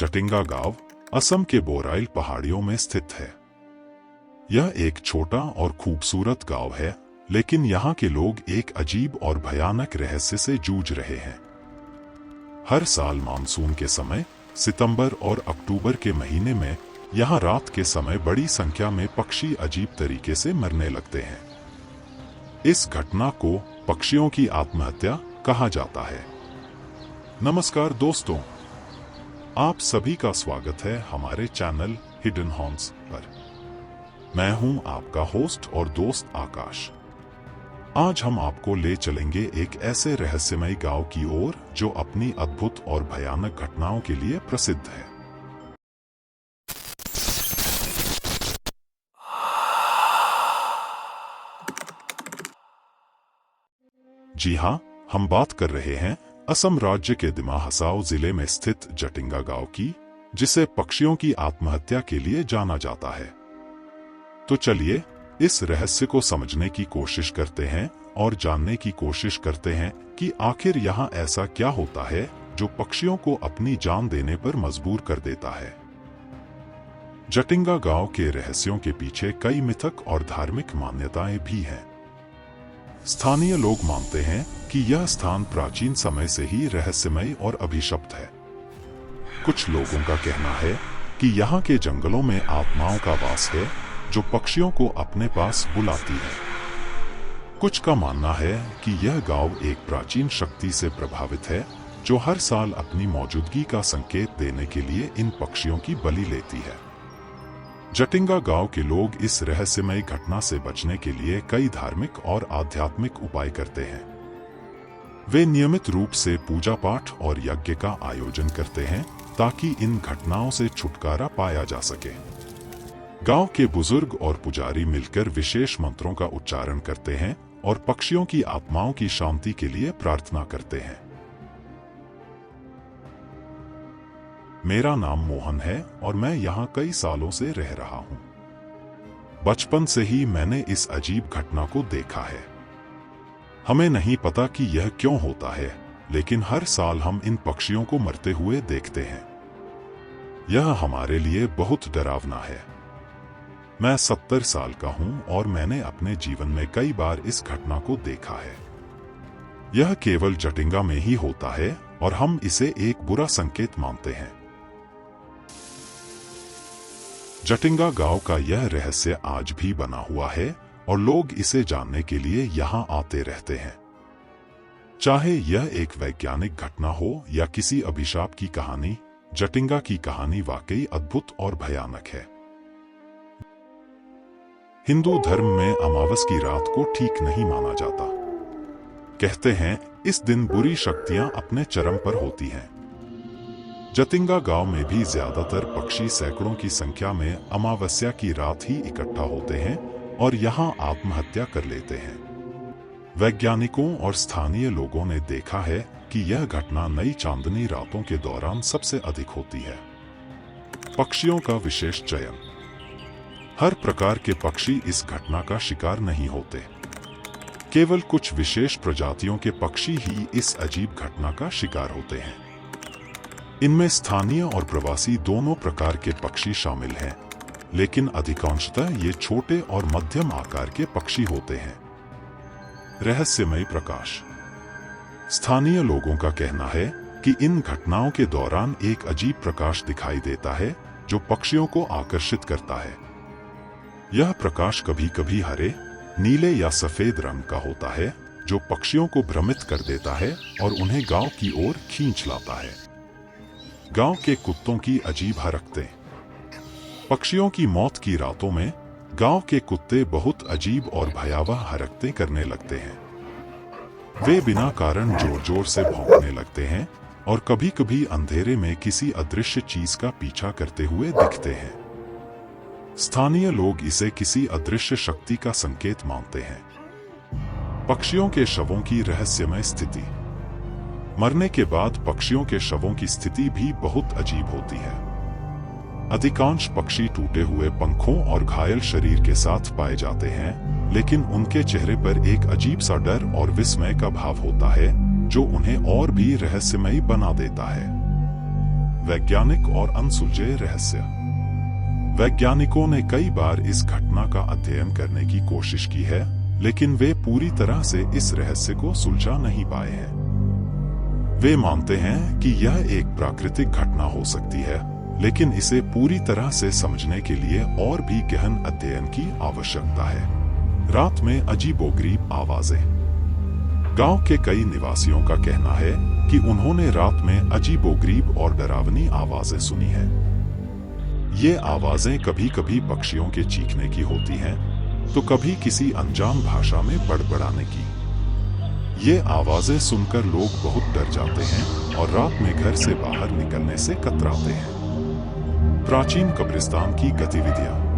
जटिंगा गांव असम के बोराइल पहाड़ियों में स्थित है। यह एक छोटा और खूबसूरत गांव है, लेकिन यहाँ के लोग एक अजीब और भयानक रहस्य से जूझ रहे हैं। हर साल मानसून के समय सितंबर और अक्टूबर के महीने में यहाँ रात के समय बड़ी संख्या में पक्षी अजीब तरीके से मरने लगते हैं। इस घटना को पक्षियों की आत्महत्या कहा जाता है। नमस्कार दोस्तों, आप सभी का स्वागत है हमारे चैनल हिडन हॉर्न्स पर। मैं हूं आपका होस्ट और दोस्त आकाश। आज हम आपको ले चलेंगे एक ऐसे रहस्यमय गांव की ओर जो अपनी अद्भुत और भयानक घटनाओं के लिए प्रसिद्ध है। जी हां, हम बात कर रहे हैं असम राज्य के दिमा हसाओ जिले में स्थित जटिंगा गांव की, जिसे पक्षियों की आत्महत्या के लिए जाना जाता है। तो चलिए इस रहस्य को समझने की कोशिश करते हैं और जानने की कोशिश करते हैं कि आखिर यहाँ ऐसा क्या होता है जो पक्षियों को अपनी जान देने पर मजबूर कर देता है। जटिंगा गांव के रहस्यों के पीछे कई मिथक और धार्मिक मान्यताएं भी हैं। स्थानीय लोग मानते हैं कि यह स्थान प्राचीन समय से ही रहस्यमय और अभिशप्त है। कुछ लोगों का कहना है कि यहाँ के जंगलों में आत्माओं का वास है जो पक्षियों को अपने पास बुलाती है। कुछ का मानना है कि यह गांव एक प्राचीन शक्ति से प्रभावित है जो हर साल अपनी मौजूदगी का संकेत देने के लिए इन पक्षियों की बलि लेती है। जटिंगा गांव के लोग इस रहस्यमय घटना से बचने के लिए कई धार्मिक और आध्यात्मिक उपाय करते हैं। वे नियमित रूप से पूजा पाठ और यज्ञ का आयोजन करते हैं ताकि इन घटनाओं से छुटकारा पाया जा सके। गांव के बुजुर्ग और पुजारी मिलकर विशेष मंत्रों का उच्चारण करते हैं और पक्षियों की आत्माओं की शांति के लिए प्रार्थना करते हैं। मेरा नाम मोहन है और मैं यहाँ कई सालों से रह रहा हूँ। बचपन से ही मैंने इस अजीब घटना को देखा है। हमें नहीं पता कि यह क्यों होता है, लेकिन हर साल हम इन पक्षियों को मरते हुए देखते हैं। यह हमारे लिए बहुत डरावना है। मैं 70 साल का हूँ और मैंने अपने जीवन में कई बार इस घटना को देखा है। यह केवल जटिंगा में ही होता है और हम इसे एक बुरा संकेत मानते हैं। जटिंगा गांव का यह रहस्य आज भी बना हुआ है और लोग इसे जानने के लिए यहाँ आते रहते हैं। चाहे यह एक वैज्ञानिक घटना हो या किसी अभिशाप की कहानी, जटिंगा की कहानी वाकई अद्भुत और भयानक है। हिंदू धर्म में अमावस की रात को ठीक नहीं माना जाता। कहते हैं इस दिन बुरी शक्तियां अपने चरम पर होती हैं। जटिंगा गांव में भी ज्यादातर पक्षी सैकड़ों की संख्या में अमावस्या की रात ही इकट्ठा होते हैं और यहां आत्महत्या कर लेते हैं। वैज्ञानिकों और स्थानीय लोगों ने देखा है कि यह घटना नई चांदनी रातों के दौरान सबसे अधिक होती है। पक्षियों का विशेष चयन। हर प्रकार के पक्षी इस घटना का शिकार नहीं होते। केवल कुछ विशेष प्रजातियों के पक्षी ही इस अजीब घटना का शिकार होते हैं। इनमें स्थानीय और प्रवासी दोनों प्रकार के पक्षी शामिल हैं, लेकिन अधिकांशतः ये छोटे और मध्यम आकार के पक्षी होते हैं। रहस्यमय प्रकाश। स्थानीय लोगों का कहना है कि इन घटनाओं के दौरान एक अजीब प्रकाश दिखाई देता है जो पक्षियों को आकर्षित करता है। यह प्रकाश कभी कभी हरे, नीले या सफेद रंग का होता है जो पक्षियों को भ्रमित कर देता है और उन्हें गांव की ओर खींच लाता है। गांव के कुत्तों की अजीब हरकतें। पक्षियों की मौत की रातों में गांव के कुत्ते बहुत अजीब और भयावह हरकतें करने लगते हैं। वे बिना कारण जोर जोर से भौंकने लगते हैं और कभी कभी अंधेरे में किसी अदृश्य चीज का पीछा करते हुए दिखते हैं। स्थानीय लोग इसे किसी अदृश्य शक्ति का संकेत मानते हैं। पक्षियों के शवों की रहस्यमय स्थिति। मरने के बाद पक्षियों के शवों की स्थिति भी बहुत अजीब होती है। अधिकांश पक्षी टूटे हुए पंखों और घायल शरीर के साथ पाए जाते हैं, लेकिन उनके चेहरे पर एक अजीब सा डर और विस्मय का भाव होता है जो उन्हें और भी रहस्यमयी बना देता है। वैज्ञानिक और अनसुलझे रहस्य। वैज्ञानिकों ने कई बार इस घटना का अध्ययन करने की कोशिश की है, लेकिन वे पूरी तरह से इस रहस्य को सुलझा नहीं पाए हैं। वे मानते हैं कि यह एक प्राकृतिक घटना हो सकती है, लेकिन इसे पूरी तरह से समझने के लिए और भी गहन अध्ययन की आवश्यकता है। रात में अजीबोगरीब आवाजें। गांव के कई निवासियों का कहना है कि उन्होंने रात में अजीबोगरीब और डरावनी आवाजें सुनी हैं। ये आवाजें कभी कभी पक्षियों के चीखने की होती हैं, तो कभी किसी अनजान भाषा में बड़बड़ाने की। ये आवाजें सुनकर लोग बहुत डर जाते हैं और रात में घर से बाहर निकलने से कतराते हैं। प्राचीन कब्रिस्तान की गतिविधियां।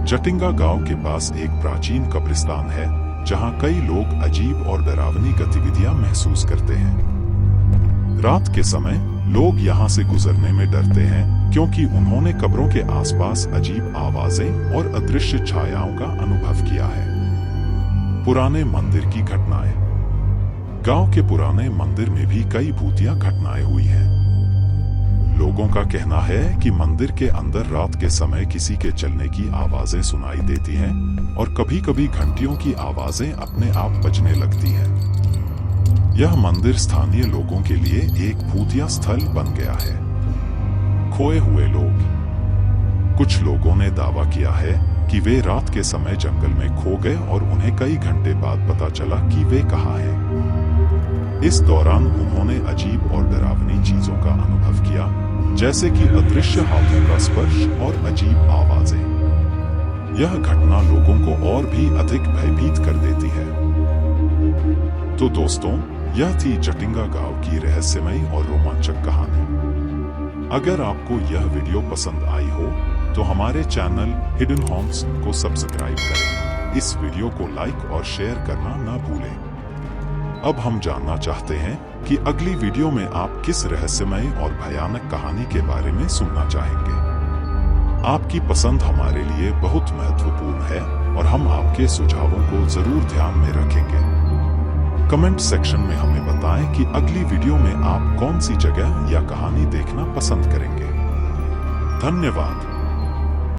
जटिंगा गांव के पास एक प्राचीन कब्रिस्तान है, जहां कई लोग अजीब और डरावनी गतिविधियां महसूस करते हैं। रात के समय लोग यहां से गुजरने में डरते हैं, क्योंकि उन्होंने कब्रों के आसपास अजीब आवाजें और अदृश्य छायाओं का अनुभव किया है। पुराने मंदिर की घटनाएं। गांव के पुराने मंदिर में भी कई भूतिया घटनाएं हुई हैं। लोगों का कहना है कि मंदिर के अंदर रात के समय किसी के चलने की आवाजें सुनाई देती हैं और कभी-कभी घंटियों की आवाजें अपने आप बजने लगती हैं। यह मंदिर स्थानीय लोगों के लिए एक भूतिया स्थल बन गया है। खोए हुए लोग। कुछ लोगों ने दावा किया है कि वे रात के समय जंगल में खो गए और उन्हें कई घंटे बाद पता चला कि वे कहाँ हैं। इस दौरान उन्होंने अजीब और डरावनी चीजों का अनुभव किया, जैसे कि अदृश्य हाथों का स्पर्श और अजीब आवाजें। यह घटना लोगों को और भी अधिक भयभीत कर देती है। तो दोस्तों, यह थी जटिंगा गांव की रहस्यमयी और रोमांचक कहानी। अगर आपको यह वीडियो पसंद आई हो तो हमारे चैनल हिडन हॉन्ट्स को सब्सक्राइब करें। इस वीडियो को लाइक और शेयर करना ना भूलें। अब हम जानना चाहते हैं कि अगली वीडियो में आप किस रहस्यमयी और भयानक कहानी के बारे में सुनना चाहेंगे। आपकी पसंद हमारे लिए बहुत महत्वपूर्ण है और हम आपके सुझावों को जरूर ध्यान में रखेंगे। कमेंट सेक्शन में हमें बताएं कि अगली वीडियो में आप कौन सी जगह या कहानी देखना पसंद करेंगे। धन्यवाद।